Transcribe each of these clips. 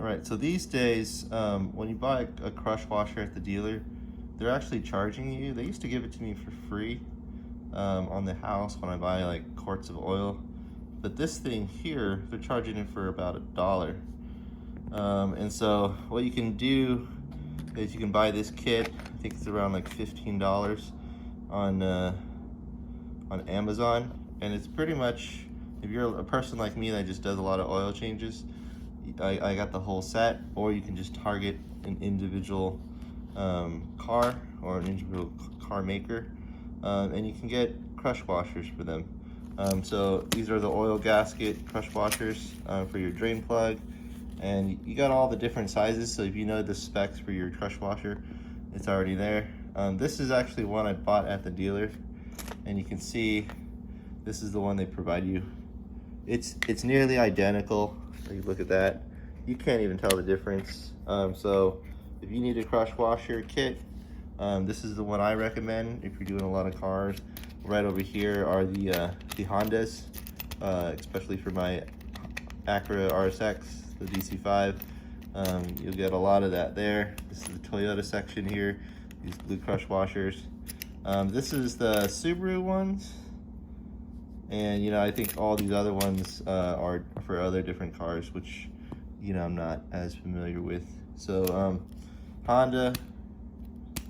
All right, so these days, when you buy a crush washer at the dealer, they're actually charging you. They used to give it to me for free on the house when I buy like quarts of oil. But this thing here, they're charging it for about $1. And so what you can do is you can buy this kit. I think it's around like $15 on Amazon, and it's pretty much, if you're a person like me that just does a lot of oil changes, I got the whole set. Or you can just target an individual car or an individual car maker, and you can get crush washers for them. So these are the oil gasket crush washers for your drain plug, and you got all the different sizes. So if you know the specs for your crush washer, it's already there. This is actually one I bought at the dealer, and you can see this is the one they provide you. It's nearly identical. You look at that, you can't even tell the difference. So if you need a crush washer kit, this is the one I recommend if you're doing a lot of cars. Right over here are the Hondas, especially for my Acura RSX, the DC5. You'll get a lot of that there. This is the Toyota section here, these blue crush washers. This is the Subaru ones. And, you know, I think all these other ones are for other different cars, which, you know, I'm not as familiar with. So, Honda,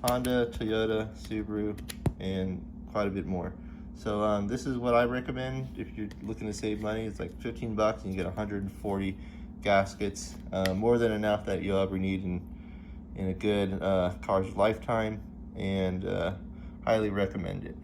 Toyota, Subaru, and quite a bit more. So, this is what I recommend if you're looking to save money. It's like 15 bucks and you get 140 gaskets. More than enough that you'll ever need in a good car's lifetime, and highly recommend it.